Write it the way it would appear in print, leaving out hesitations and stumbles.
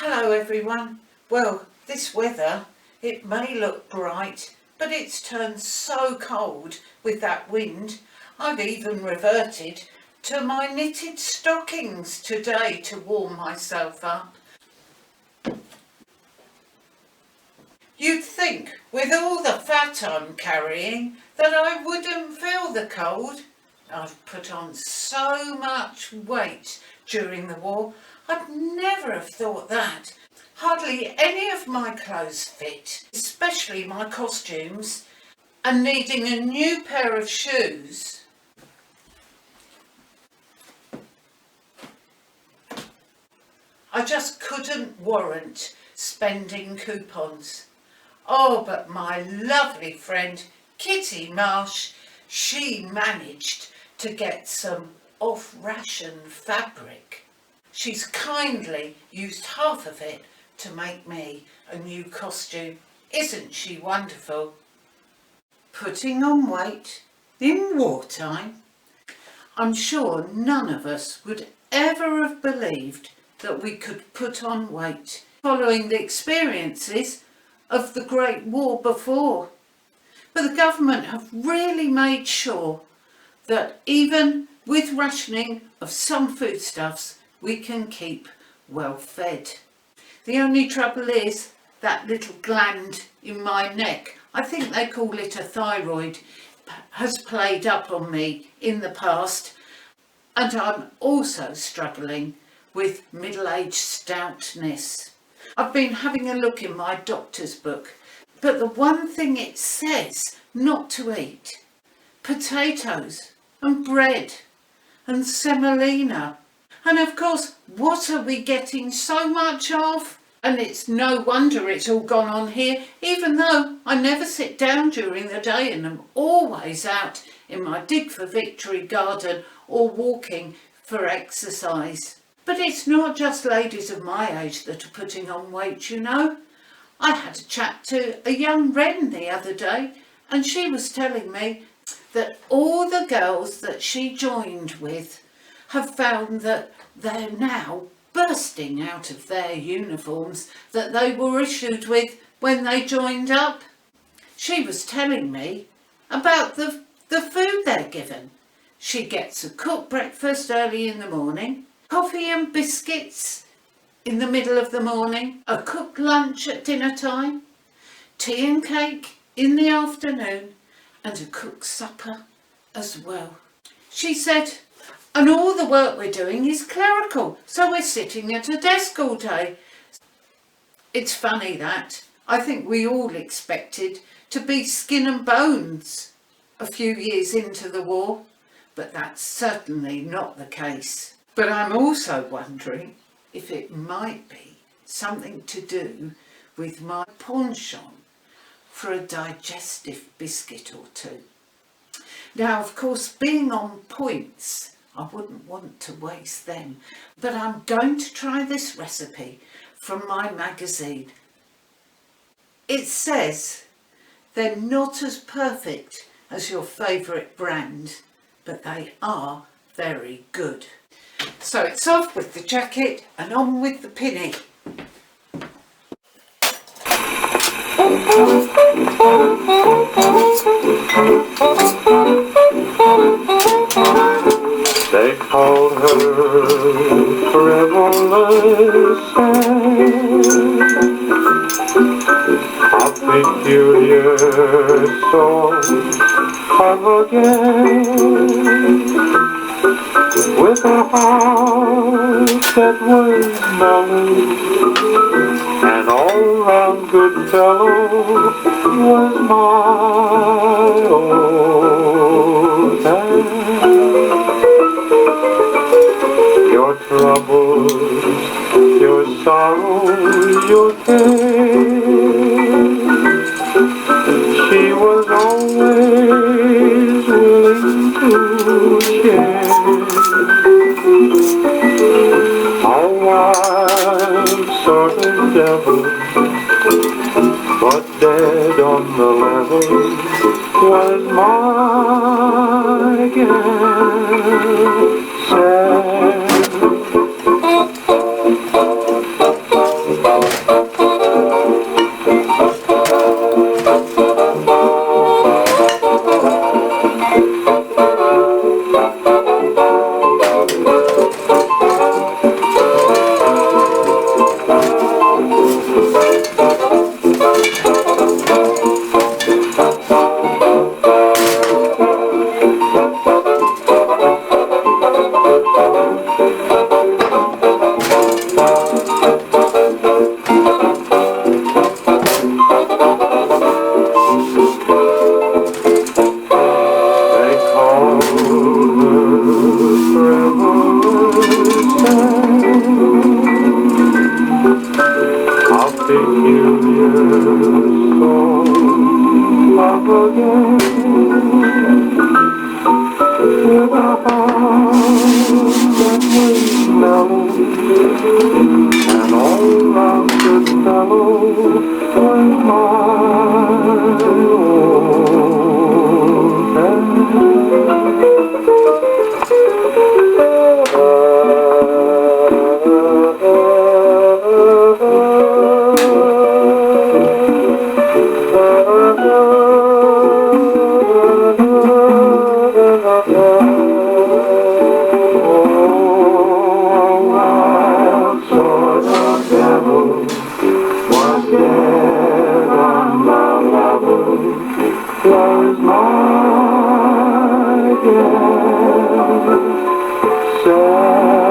Hello everyone. Well, this weather, it may look bright, but it's turned so cold with that wind. I've even reverted to my knitted stockings today to warm myself up. You'd think with all the fat I'm carrying that I wouldn't feel the cold. I've put on so much weight during the war. I'd never have thought that. Hardly any of my clothes fit, especially my costumes, and needing a new pair of shoes. I just couldn't warrant spending coupons. Oh, but my lovely friend Kitty Marsh, she managed to get some off-ration fabric. She's kindly used half of it to make me a new costume. Isn't she wonderful? Putting on weight in wartime? I'm sure none of us would ever have believed that we could put on weight following the experiences of the Great War before. But the government have really made sure that even with rationing of some foodstuffs, we can keep well fed. The only trouble is that little gland in my neck, I think they call it a thyroid, has played up on me in the past, and I'm also struggling with middle-aged stoutness. I've been having a look in my doctor's book, but the one thing it says not to eat: potatoes and bread and semolina. And of course, what are we getting so much of? And it's no wonder it's all gone on here, even though I never sit down during the day and I'm always out in my Dig for Victory garden or walking for exercise. But it's not just ladies of my age that are putting on weight, you know. I had a chat to a young wren the other day, and she was telling me that all the girls that she joined with have found that they're now bursting out of their uniforms that they were issued with when they joined up. She was telling me about the food they're given. She gets a cooked breakfast early in the morning, coffee and biscuits in the middle of the morning, a cooked lunch at dinner time, tea and cake in the afternoon, and a cooked supper as well. She said, and all the work we're doing is clerical, so we're sitting at a desk all day. It's funny that. I think we all expected to be skin and bones a few years into the war, but that's certainly not the case. But I'm also wondering if it might be something to do with my penchant for a digestive biscuit or two. Now, of course, being on points, I wouldn't want to waste them, but I'm going to try this recipe from my magazine. It says they're not as perfect as your favourite brand, but they are very good. So it's off with the jacket and on with the pinny. They called her frivolous, a peculiar sort of a gang, with a heart that was mellow, and all-round good fellow was my old man. Your troubles, your sorrows, your cares, she was always willing to share. A wild sort of devil, but dead on the level, was my gal. Sad bellows, and all round the fellow was my old was my guess.